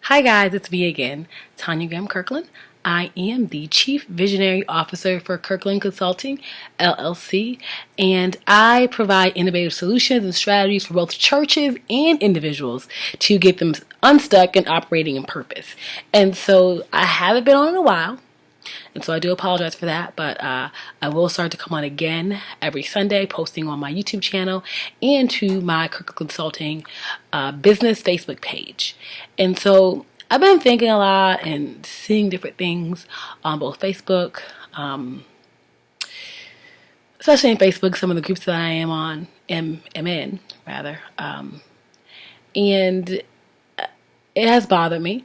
Hi guys, it's me again, Tanya Graham Kirkland. I am the Chief Visionary Officer for Kirkland Consulting, LLC, and I provide innovative solutions and strategies for both churches and individuals to get them unstuck and operating in purpose. And so I haven't been on in a while, and so I do apologize for that, but I will start to come on again every Sunday, posting on my YouTube channel and to my Kirkland Consulting business Facebook page. And so I've been thinking a lot and seeing different things on both Facebook, especially in Facebook, some of the groups that I am on, am in, rather. And it has bothered me,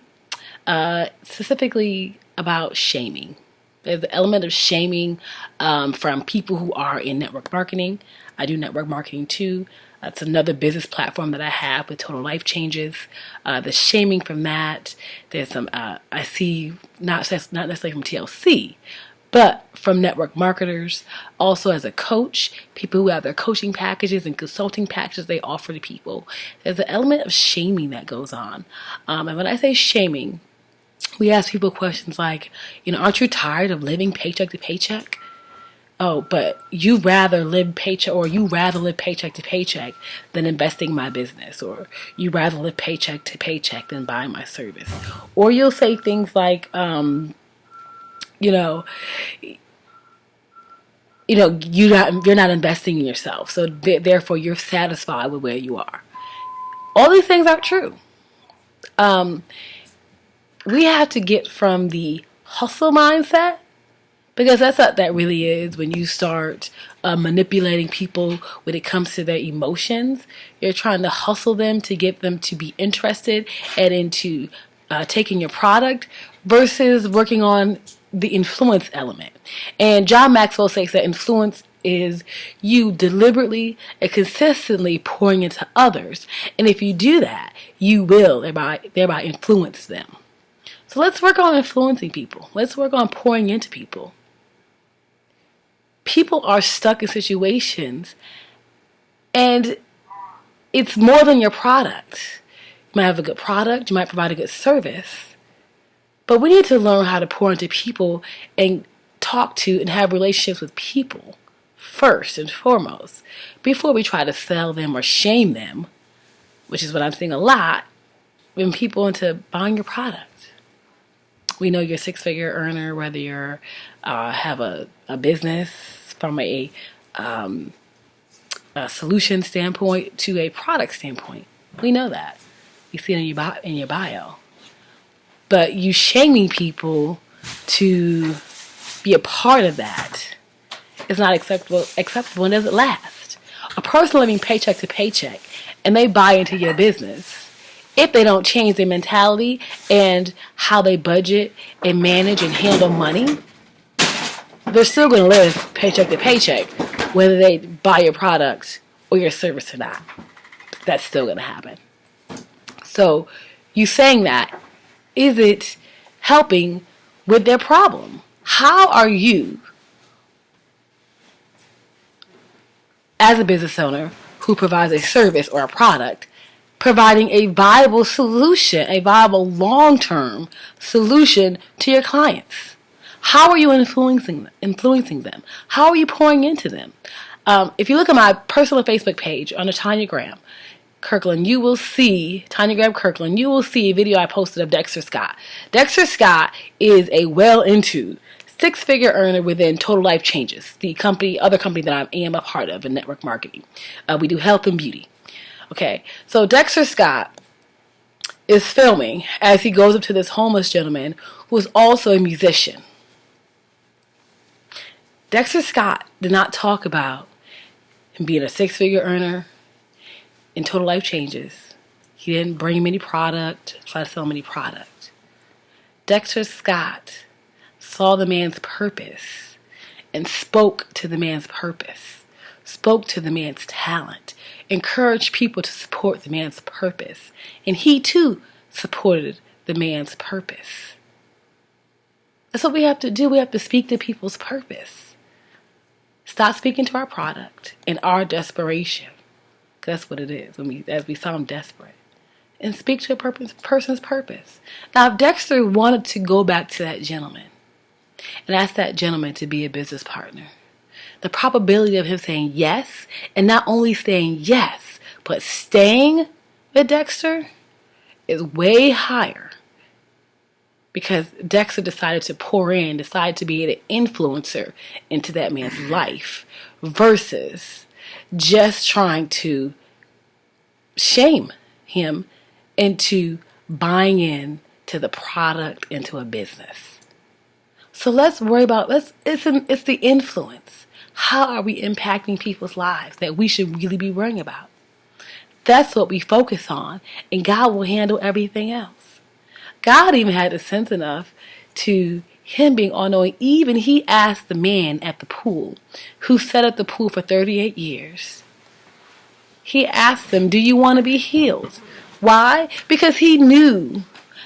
specifically about shaming. There's the element of shaming from people who are in network marketing. I do network marketing too. That's another business platform that I have with Total Life Changes. The shaming from that. There's some I see not necessarily from TLC, but from network marketers. Also as a coach, people who have their coaching packages and consulting packages they offer to people. There's an element of shaming that goes on. And when I say shaming, we ask people questions like, aren't you tired of living paycheck to paycheck? Oh, but you rather live paycheck to paycheck than investing in my business, or you rather live paycheck to paycheck than buying my service. Or you'll say things like, you're not investing in yourself, so therefore you're satisfied with where you are. All these things aren't true. We have to get from the hustle mindset, because that's what that really is. When you start manipulating people when it comes to their emotions, you're trying to hustle them to get them to be interested and into taking your product, versus working on the influence element. And John Maxwell says that influence is you deliberately and consistently pouring into others. And if you do that, you will thereby influence them. So let's work on influencing people. Let's work on pouring into people. People are stuck in situations, and it's more than your product. You might have a good product, you might provide a good service, but we need to learn how to pour into people and talk to and have relationships with people first and foremost, before we try to sell them or shame them, which is what I'm seeing a lot when people into buying your product. We know you're a six-figure earner, whether you have a business from a solution standpoint to a product standpoint. We know that. You see it in your bio. But you shaming people to be a part of that is not acceptable and doesn't last. A person living paycheck to paycheck and they buy into your business, if they don't change their mentality and how they budget and manage and handle money, they're still going to live paycheck to paycheck, whether they buy your product or your service or not. That's still going to happen. So you saying that, is it helping with their problem? How are you, as a business owner who provides a service or a product, providing a viable solution, a viable long-term solution to your clients? How are you influencing them? How are you pouring into them? If you look at my personal Facebook page under Tanya Graham Kirkland, you will see Tanya Graham Kirkland. You will see a video I posted of Dexter Scott. Dexter Scott is a well-into six-figure earner within Total Life Changes, the other company that I am a part of in network marketing. We do health and beauty. Okay, so Dexter Scott is filming as he goes up to this homeless gentleman who is also a musician. Dexter Scott did not talk about him being a six-figure earner in Total Life Changes. He didn't bring him any product, try to sell him any product. Dexter Scott saw the man's purpose and spoke to the man's purpose, spoke to the man's talent, encouraged people to support the man's purpose. And he too supported the man's purpose. That's what we have to do. We have to speak to people's purpose. Stop speaking to our product and our desperation. That's what it is, as we sound desperate. and speak to a person's purpose. Now, if Dexter wanted to go back to that gentleman and ask that gentleman to be a business partner, the probability of him saying yes, and not only saying yes, but staying with Dexter is way higher, because Dexter decided to pour in, decided to be an influencer into that man's life, versus just trying to shame him into buying in to the product, into a business. So let's worry about, it's the influence. How are we impacting people's lives that we should really be worrying about? That's what we focus on, and God will handle everything else. God even had the sense enough to him being all-knowing. Even he asked the man at the pool who sat at the pool for 38 years. He asked them, do you want to be healed? Why? Because he knew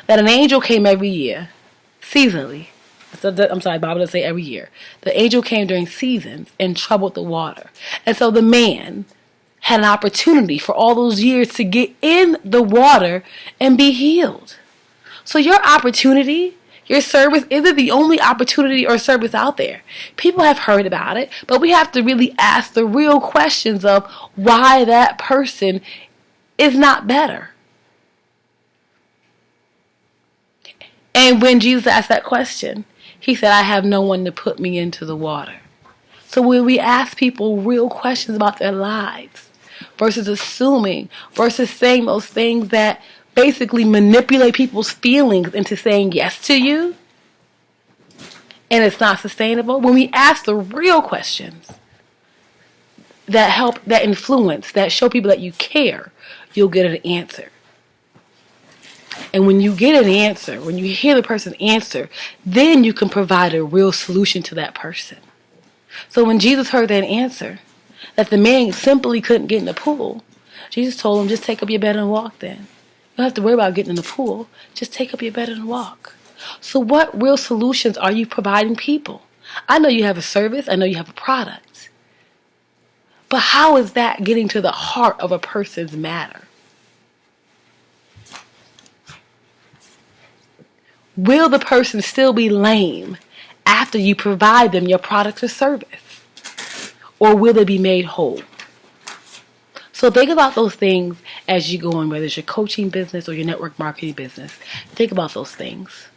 that an angel came every year, seasonally. I'm sorry, the Bible doesn't say every year. The angel came during seasons and troubled the water. And so the man had an opportunity for all those years to get in the water and be healed. So your opportunity, your service, isn't the only opportunity or service out there. People have heard about it, but we have to really ask the real questions of why that person is not better. And when Jesus asked that question, he said, I have no one to put me into the water. So when we ask people real questions about their lives, versus assuming, versus saying those things that basically manipulate people's feelings into saying yes to you, and it's not sustainable. When we ask the real questions that help, that influence, that show people that you care, you'll get an answer. And when you get an answer, when you hear the person answer, then you can provide a real solution to that person. So when Jesus heard that answer, that the man simply couldn't get in the pool, Jesus told him, just take up your bed and walk then. You don't have to worry about getting in the pool. Just take up your bed and walk. So what real solutions are you providing people? I know you have a service. I know you have a product. But how is that getting to the heart of a person's matter? Will the person still be lame after you provide them your product or service? Or will they be made whole? So think about those things as you go on, whether it's your coaching business or your network marketing business. Think about those things.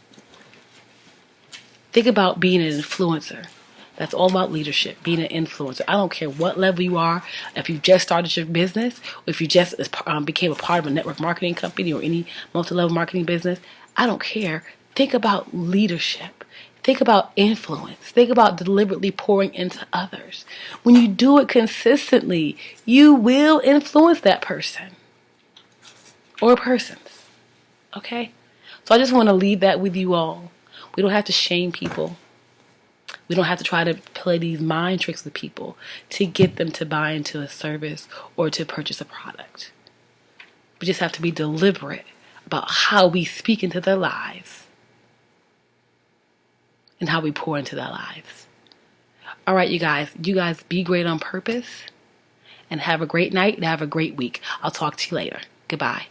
Think about being an influencer. That's all about leadership, being an influencer. I don't care what level you are. If you've just started your business, or if you just became a part of a network marketing company or any multi-level marketing business, I don't care. Think about leadership. Think about influence. Think about deliberately pouring into others. When you do it consistently, you will influence that person or persons. Okay? So I just want to leave that with you all. We don't have to shame people. We don't have to try to play these mind tricks with people to get them to buy into a service or to purchase a product. We just have to be deliberate about how we speak into their lives and how we pour into their lives. All right, you guys be great on purpose, and have a great night and have a great week. I'll talk to you later. Goodbye.